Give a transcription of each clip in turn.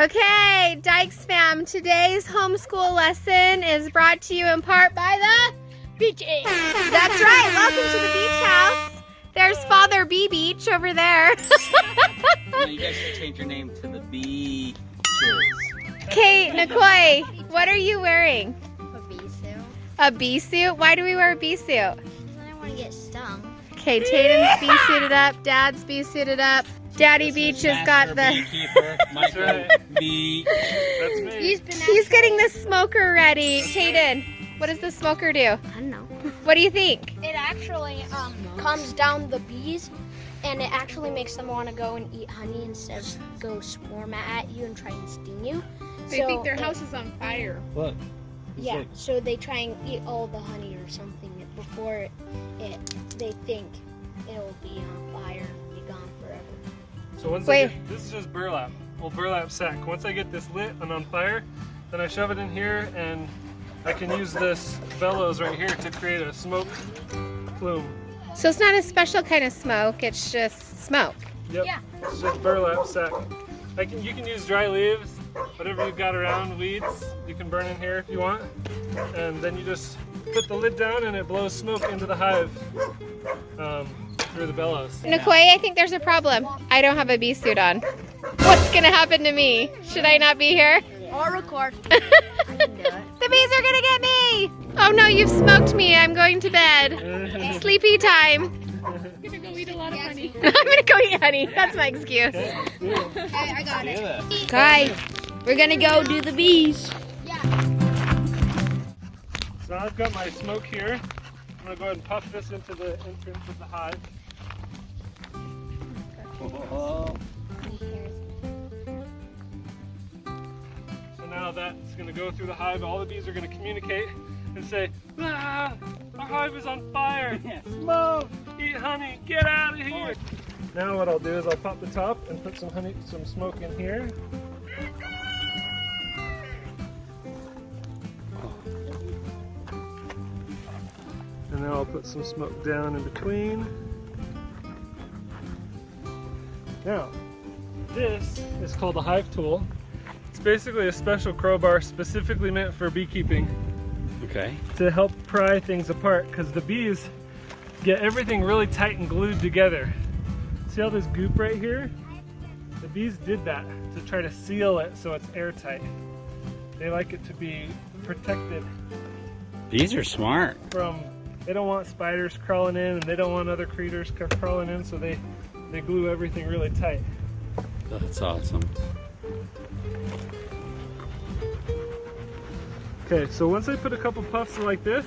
Okay, Dyches fam, today's homeschool lesson is brought to you in part by the Beeches. That's right, welcome to the beach house. There's Father Bee Beach over there. You guys should change your name to the Beeches. Okay, Nikoi, what are you wearing? A bee suit. A bee suit? Why do we wear a bee suit? Because I don't want to get stung. Okay, Tatum's bee suited up, Dad's bee suited up. Daddy Beach has got the... Beekeeper, Michael Bee. That's me. He's getting the smoker ready. Tatum, what does the smoker do? I don't know. What do you think? It actually calms down the bees, and it actually makes them want to go and eat honey instead of go swarm at you and try and sting you. They think their house is on fire. Look. Yeah, so they try and eat all the honey or something before they think it'll be on fire and be gone forever. So once Wait. this is just burlap, old burlap sack. Once I get this lit and on fire, then I shove it in here and I can use this bellows right here to create a smoke plume. So it's not a special kind of smoke, it's just smoke. Yep, Yeah. it's just burlap sack. You can use dry leaves, whatever you've got around, weeds, you can burn in here if you want. And then you just put the lid down and it blows smoke into the hive through the bellows. Nikoi, I think there's a problem. I don't have a bee suit on. What's gonna happen to me? Should I not be here? Or record. I can do it. The bees are gonna get me! Oh no, you've smoked me. I'm going to bed. Sleepy time. I'm gonna go eat a lot of honey. I'm gonna go eat honey. That's my excuse. Okay, I got it. Guys, we're gonna go do the bees. So I've got my smoke here. I'm gonna go ahead and puff this into the entrance of the hive. So now that's gonna go through the hive. All the bees are gonna communicate and say, "Ah, our hive is on fire! Smoke! Eat honey! Get out of here!" Now what I'll do is I'll pop the top and put some honey, some smoke in here. And then I'll put some smoke down in between. Now, this is called a hive tool. It's basically a special crowbar specifically meant for beekeeping Okay. to help pry things apart because the bees get everything really tight and glued together. See all this goop right here? The bees did that to try to seal it so it's airtight. They like it to be protected Bees are smart. from, they don't want spiders crawling in and they don't want other critters crawling in, so they glue everything really tight. That's awesome. Okay, so once I put a couple puffs like this,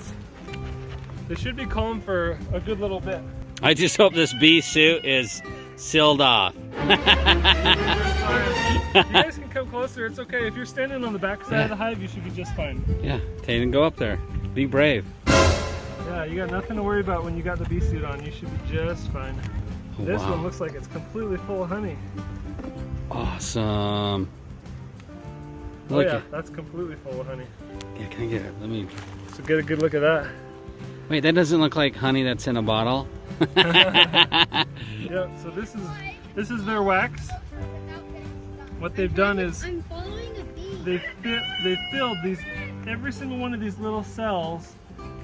they should be calm for a good little bit. I just hope this bee suit is sealed off. You guys can come closer, it's okay. If you're standing on the back side of the hive, you should be just fine. Yeah, Tatum, go up there. Be brave. Yeah, you got nothing to worry about when you got the bee suit on. You should be just fine. This Wow. one looks like it's completely full of honey. Awesome. Oh Look yeah, at, that's completely full of honey. yeah, can I get it? Let me. So get a good look at that. Wait, that doesn't look like honey that's in a bottle. Yeah, so this is their wax. What they've done is I'm following a bee. they filled these, every single one of these little cells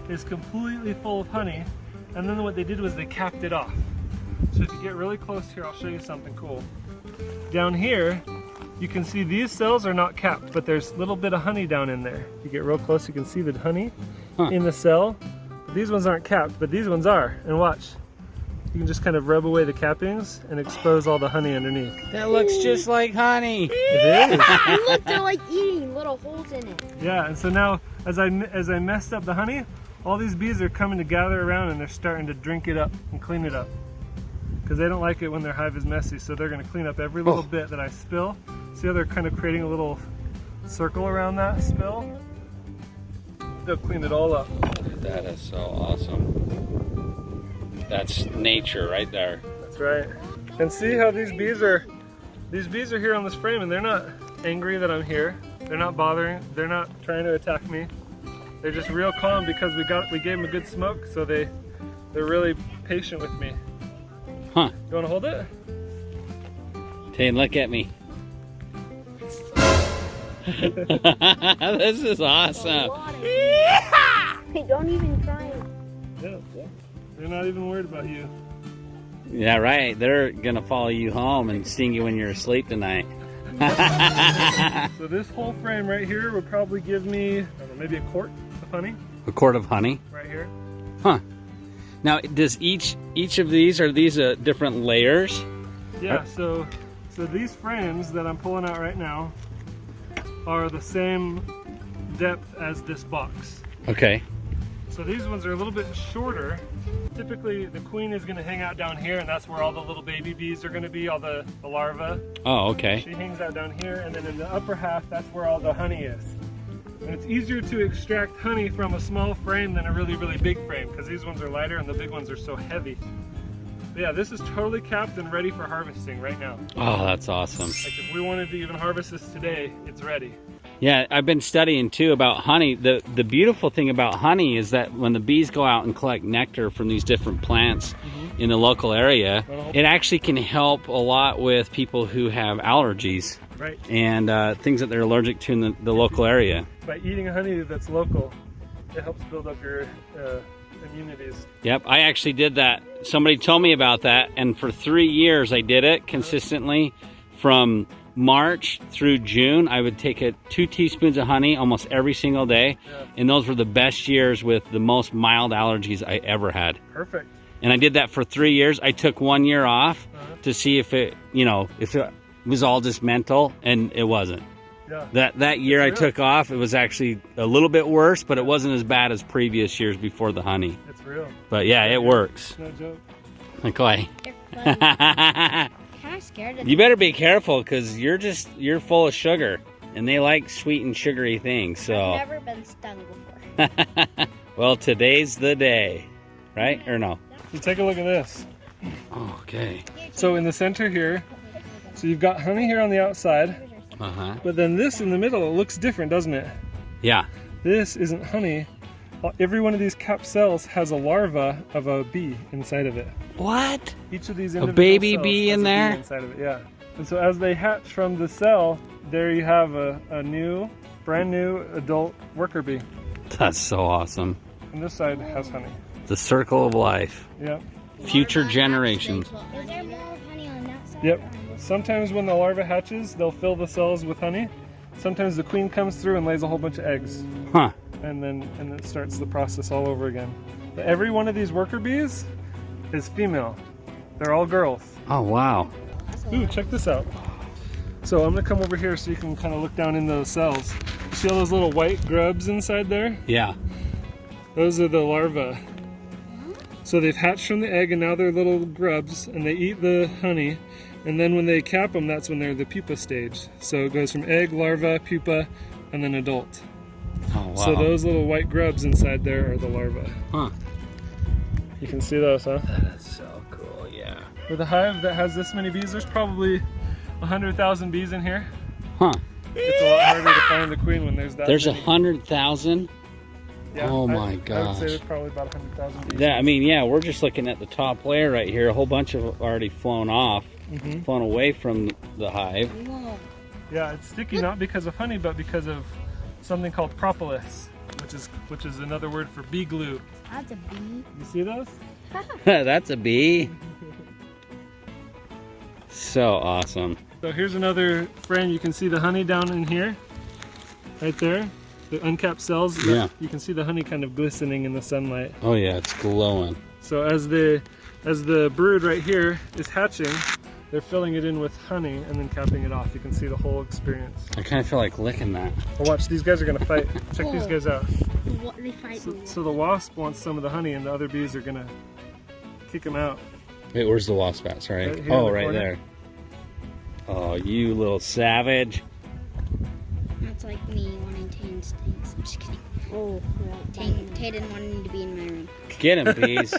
is completely full of honey, and then what they did was they capped it off. So if you get really close here, I'll show you something cool. Down here, you can see these cells are not capped, but there's a little bit of honey down in there. If you get real close, you can see the honey in the cell. But these ones aren't capped, but these ones are. And watch, you can just kind of rub away the cappings and expose all the honey underneath. That looks just like honey. It is. Look, they're like eating little holes in it. Yeah, and so now as I messed up the honey, all these bees are coming to gather around and they're starting to drink it up and clean it up. Because they don't like it when their hive is messy, so they're going to clean up every little bit that I spill. See how they're kind of creating a little circle around that spill? They'll clean it all up. That is so awesome. That's nature right there. That's right. And see how these bees are here on this frame and they're not angry that I'm here. They're not bothering, they're not trying to attack me. They're just real calm because we gave them a good smoke, so they're really patient with me. Huh. You want to hold it? Tatum, look at me. This is awesome. Hey, don't even try it. Yeah. They're not even worried about you. Yeah, right. They're gonna follow you home and sting you when you're asleep tonight. So this whole frame right here would probably give me, I don't know, maybe a quart of honey A quart of honey. right here. Huh. Now, does each of these, are these different layers? Yeah, so these frames that I'm pulling out right now are the same depth as this box. Okay. So these ones are a little bit shorter. Typically the queen is going to hang out down here, and that's where all the little baby bees are going to be, all the larvae. Oh, okay. She hangs out down here, and then in the upper half, that's where all the honey is. And it's easier to extract honey from a small frame than a really, really big frame, because these ones are lighter and the big ones are so heavy. But yeah, this is totally capped and ready for harvesting right now. Oh, that's awesome. Like if we wanted to even harvest this today, it's ready. Yeah, I've been studying too about honey. The beautiful thing about honey is that when the bees go out and collect nectar from these different plants in the local area, it actually can help a lot with people who have allergies. Right. And things that they're allergic to in the local area. By eating honey that's local, it helps build up your immunities. Yep, I actually did that. Somebody told me about that, and for 3 years I did it consistently. From March through June, I would take 2 teaspoons of honey almost every single day, and those were the best years with the most mild allergies I ever had. Perfect. And I did that for 3 years. I took 1 year off to see if it, if it was all just mental, and it wasn't. Yeah. That year I took off, it was actually a little bit worse, but it wasn't as bad as previous years before the honey. It's real. But yeah, it works. No joke. Okay. They're funny. Kind of scared of You better be careful, because you're full of sugar, and they like sweet and sugary things. So. I've never been stung before. Well, today's the day, right? Or no? So take a look at this. Oh, okay. So in the center here, so you've got honey here on the outside, but then this in the middle, it looks different, doesn't it? Yeah. This isn't honey. Every one of these capped cells has a larva of a bee inside of it. What? Each of these A individual baby cells bee has in a there? bee inside of it, yeah. And so as they hatch from the cell, there you have a brand new adult worker bee. That's so awesome. And this side has honey. The circle of life. Yep. Future generations. Is there more honey on that side? Yep. Sometimes when the larva hatches, they'll fill the cells with honey. Sometimes the queen comes through and lays a whole bunch of eggs. Huh. And then it starts the process all over again. But every one of these worker bees is female. They're all girls. Oh, wow. Ooh, check this out. So I'm gonna come over here so you can kind of look down in those cells. See all those little white grubs inside there? Yeah. Those are the larvae. So they've hatched from the egg and now they're little grubs and they eat the honey. And then when they cap them, that's when they're the pupa stage. So it goes from egg, larva, pupa, and then adult. Oh, wow. So those little white grubs inside there are the larvae. Huh. You can see those, huh? That's so cool, yeah. With a hive that has this many bees, there's probably 100,000 bees in here. Huh. It's a lot harder to find the queen when there's that There's many. 100,000? Yeah, Oh my I would gosh. say there's probably about 100,000 bees. Yeah, I mean, yeah, we're just looking at the top layer right here. A whole bunch have already flown off, flown away from the hive. Yeah, it's sticky not because of honey, but because of something called propolis, which is another word for bee glue. That's a bee. You see those? That's a bee. So awesome. So here's another frame. You can see the honey down in here, right there. The uncapped cells. Yeah. You can see the honey kind of glistening in the sunlight. Oh yeah, it's glowing. So as the brood right here is hatching, they're filling it in with honey and then capping it off. You can see the whole experience. I kind of feel like licking that. Well, watch, these guys are gonna fight. Check these guys out. What they fight? So the wasp wants some of the honey and the other bees are gonna kick them out. Wait, where's the wasp at? Sorry. Right here in Oh, the right corner. there. Oh, you little savage. That's like me wanting Tane's things. I'm just kidding. Oh, Tayden wanting to be in my room. Get him, bees.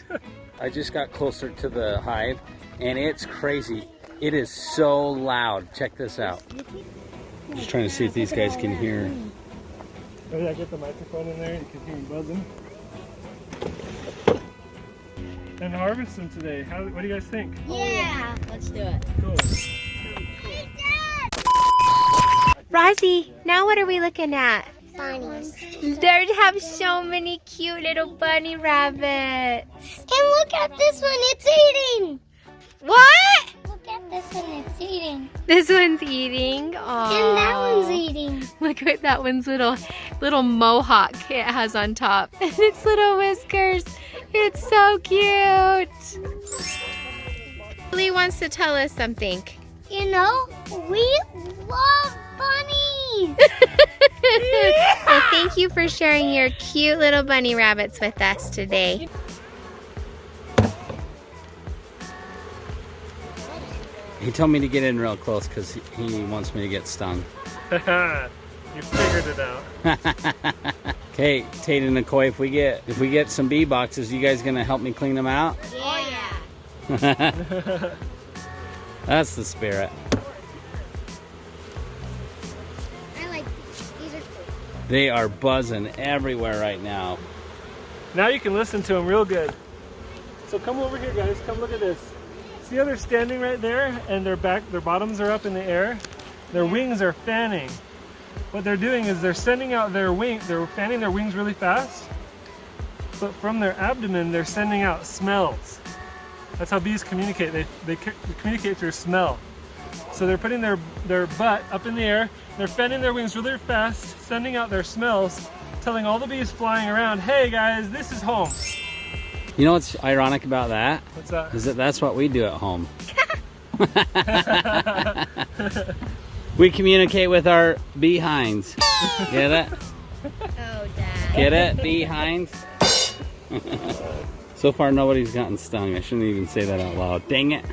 I just got closer to the hive, and it's crazy. It is so loud. Check this out. I'm just trying to see if these guys can hear. Oh yeah, get the microphone in there. You can hear them buzzing. And harvest them today. What do you guys think? Yeah, let's do it. Cool. I Rosie, now what are we looking at? Bunnies. They have so many cute little bunny rabbits. And look at this one, it's eating. What? Look at this one, it's eating. This one's eating. Aww. And that one's eating. Look at that one's little mohawk it has on top. And its little whiskers. It's so cute. Lily wants to tell us something. You know, we love bunnies. Well, thank you for sharing your cute little bunny rabbits with us today. He told me to get in real close because he wants me to get stung. You figured it out. Okay, Tate and Nicole, if we get some bee boxes, you guys gonna help me clean them out? Yeah. That's the spirit. I like these are cool. They are buzzing everywhere right now. Now you can listen to them real good. So come over here, guys. Come look at this. See how they're standing right there and their bottoms are up in the air? Their wings are fanning. What they're doing is they're sending out their they're fanning their wings really fast, but from their abdomen, they're sending out smells. That's how bees communicate. They communicate through smell. So they're putting their butt up in the air, they're fanning their wings really fast, sending out their smells, telling all the bees flying around, hey guys, this is home. You know what's ironic about that? What's that? Is that's what we do at home. We communicate with our behinds. Get it? Oh, Dad. Get it? Behinds? So far nobody's gotten stung. I shouldn't even say that out loud. Dang it.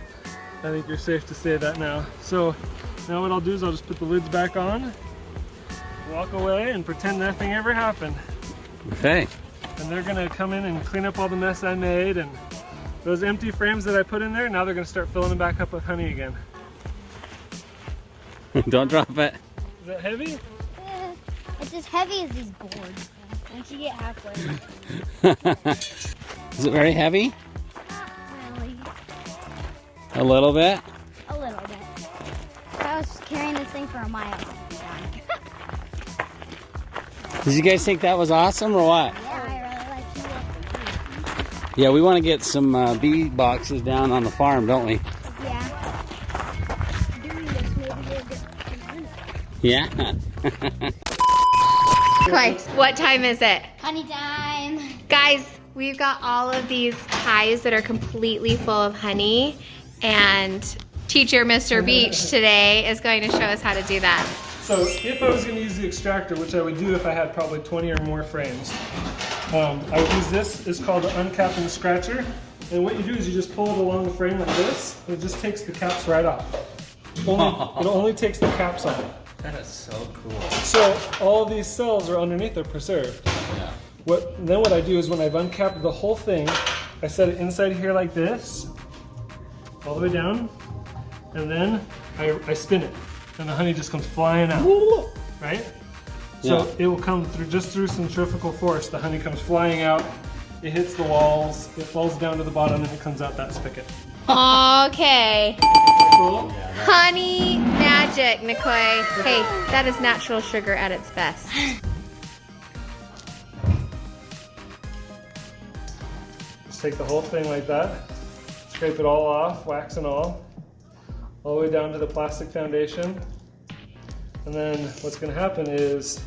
I think you're safe to say that now. So now what I'll do is I'll just put the lids back on, walk away and pretend nothing ever happened. Okay. And they're gonna come in and clean up all the mess I made, and those empty frames that I put in there, now they're gonna start filling them back up with honey again. Don't drop it. Is that heavy? It's as heavy as these boards. Once you get halfway. Is it very heavy? Not really. A little bit? A little bit. If I was carrying this thing for a mile, I'd be done. Did you guys think that was awesome or what? Yeah, I really like you. Yeah, we want to get some bee boxes down on the farm, don't we? Yeah. Doing this, maybe we'll get some honey. Yeah. Okay, what time is it? Honey time. Guys, we've got all of these hives that are completely full of honey, and teacher Mr. Beach today is going to show us how to do that. So if I was gonna use the extractor, which I would do if I had probably 20 or more frames, I would use this. It's called the uncapping scratcher. And what you do is you just pull it along the frame like this, and it just takes the caps right off. It only takes the caps off. That is so cool. So all these cells are underneath, they're preserved. Yeah. Then what I do is when I've uncapped the whole thing, I set it inside here like this, all the way down, and then I spin it, and the honey just comes flying out, right? So Yeah. it will come through just through centrifugal force. The honey comes flying out, it hits the walls, it falls down to the bottom, and it comes out that spigot. Okay. Cool? Honey magic, Nicole. Hey, that is natural sugar at its best. Just take the whole thing like that, scrape it all off, wax and all the way down to the plastic foundation. And then what's going to happen is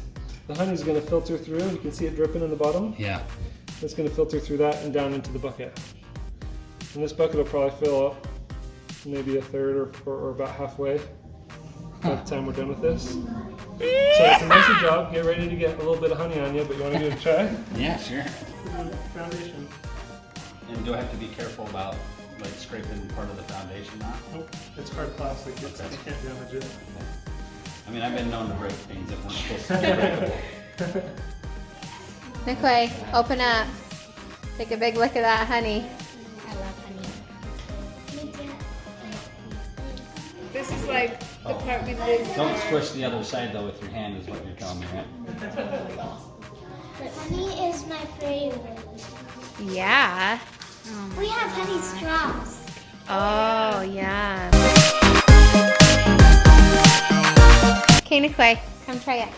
the honey's going to filter through. You can see it dripping in the bottom. Yeah. It's going to filter through that and down into the bucket. And this bucket will probably fill up maybe a third or about halfway by the time we're done with this. So it's a nice job. Get ready to get a little bit of honey on you, but you want to give it a try? Yeah, sure. Foundation. And do I have to be careful about like scraping part of the foundation now? Nope, it's hard plastic. You can't damage it. I mean, I've been known to break things that weren't supposed to be breakable. Nicole, open up. Take a big look at that honey. I love honey. This is like the part we did. Don't squish the other side though with your hand is what you're telling me, right? Honey is my favorite. Yeah. We have honey straws. Oh, yeah. Okay, Nikoi, come try it.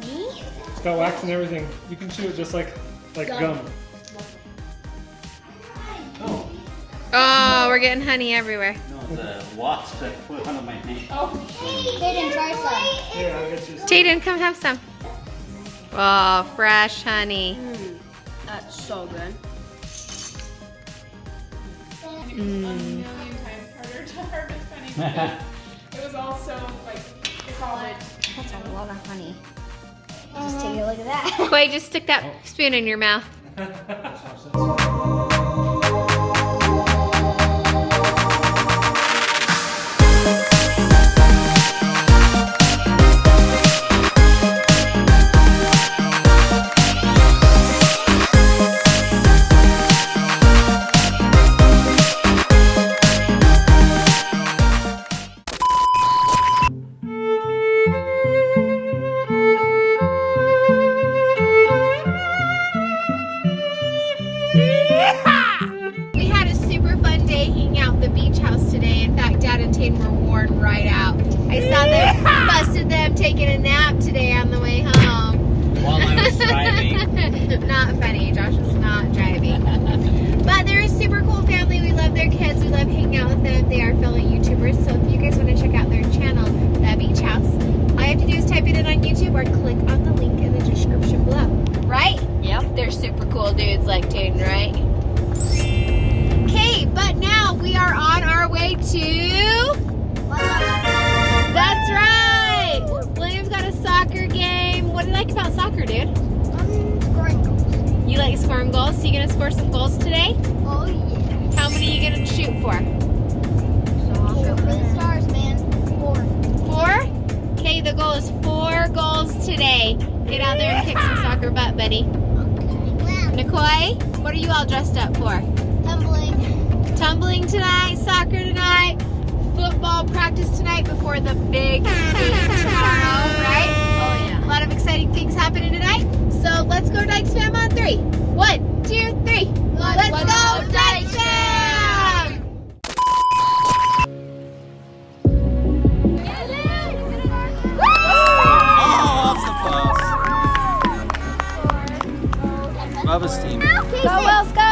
Me? It's got wax and everything. You can chew it just like gum. Oh. Oh, we're getting honey everywhere. No, it's a wasp that flew out of my hand. They didn't try some. Yeah, I'll get you some. Tayden, come have some. Oh, fresh honey. That's so good. A million times harder to harvest honey because it was also like solid. That's a lot of honey. Just take a look at that. Koi, just stick that spoon in your mouth. We had a super fun day hanging out at the beach house today. In fact, Dad and Tayden were worn right out. I saw them, busted them taking a nap today on the way home. While I was driving. Not funny, Josh was not driving. But they're a super cool family. We love their kids. We love hanging out with them. They are fellow YouTubers. So if you guys want to check out their channel, The Beach House, all you have to do is type it in on YouTube or click on the link in the description below. Right? Yep. They're super cool dudes like Tayden, right? Okay, but now we are on our way to... That's right! William's got a soccer game. What do you like about soccer, dude? Scoring goals. You like scoring goals? So you gonna score some goals today? Oh yeah. How many are you gonna shoot for? Shoot for the stars, man. 4. 4? Okay, the goal is 4 goals today. Get out there and kick some soccer butt, buddy. Okay. Nikoi, what are you all dressed up for? Tumbling. Tumbling tonight, soccer tonight, football practice tonight before the big game tomorrow, right? Oh yeah. A lot of exciting things happening tonight. So let's go Dykes fam on 3. 1, 2, 3. Let's go Dykes fam! Bubba's team. Go Wells, go!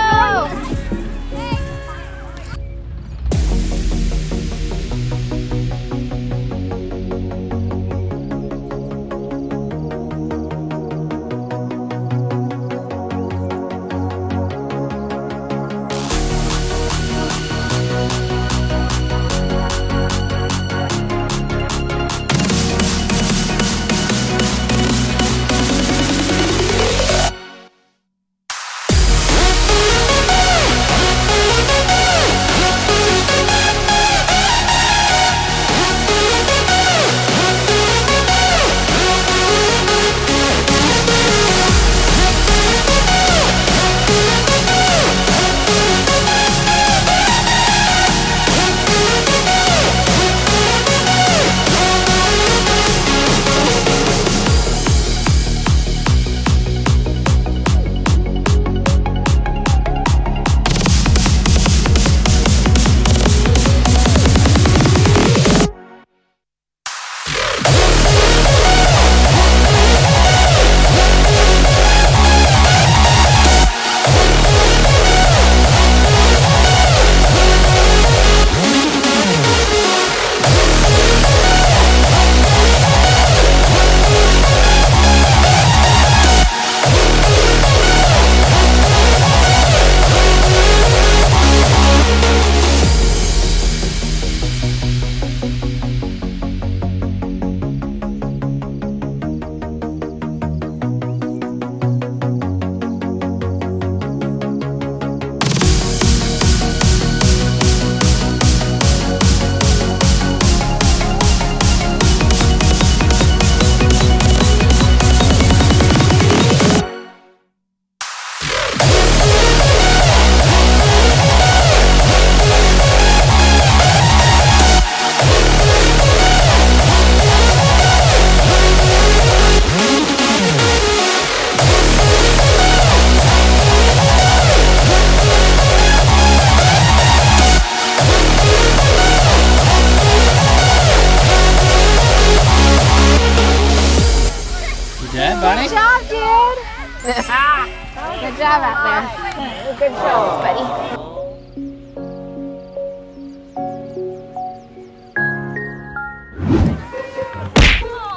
job out there. Good shows, buddy.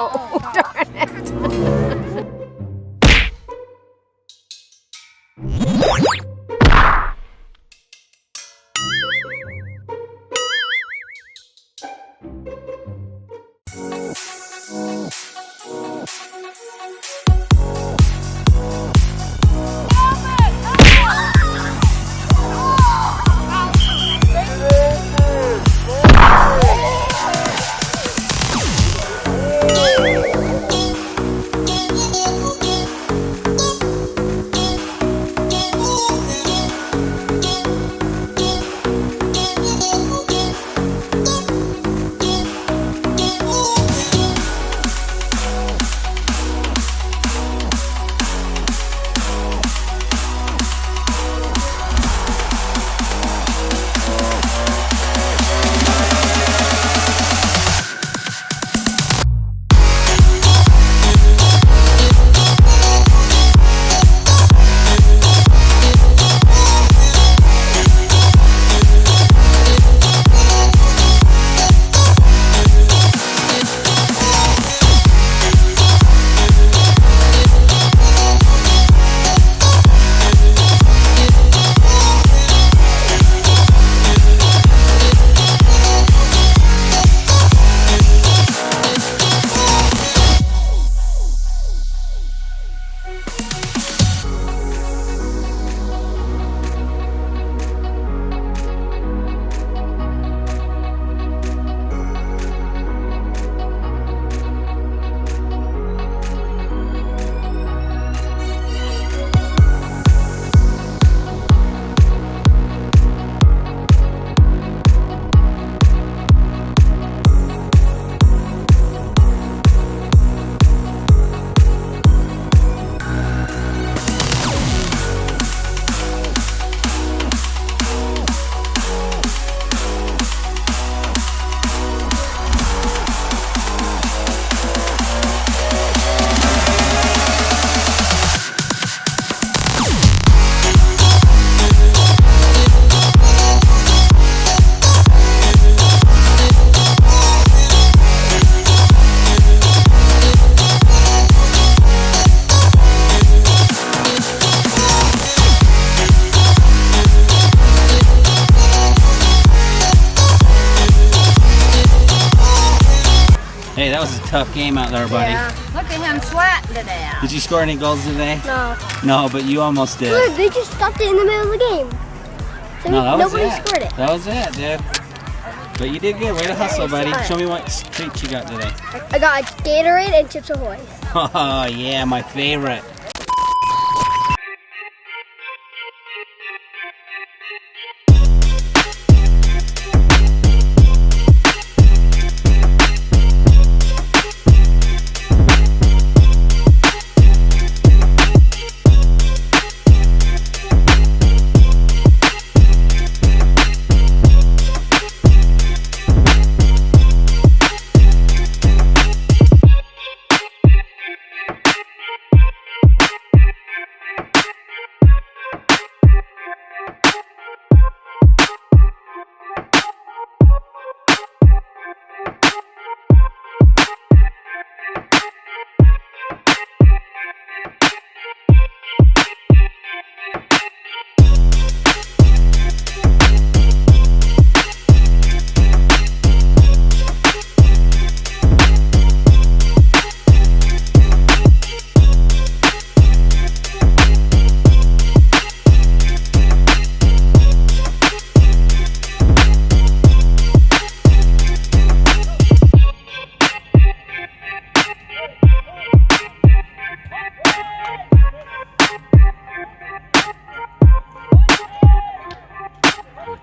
Oh, darn it. Hey, that was a tough game out there, buddy. Yeah. Look at him sweating today. Did you score any goals today? No. No, but you almost did. Look, they just stopped it in the middle of the game. So No, that was nobody it. scored it. That was it, dude. But you did good. Way to hustle, buddy. Show me what treats you got today. I got a Gatorade and Chips Ahoy. Oh, yeah, my favorite.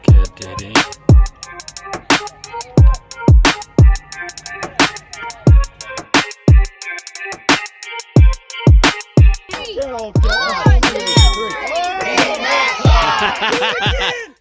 Kid did it.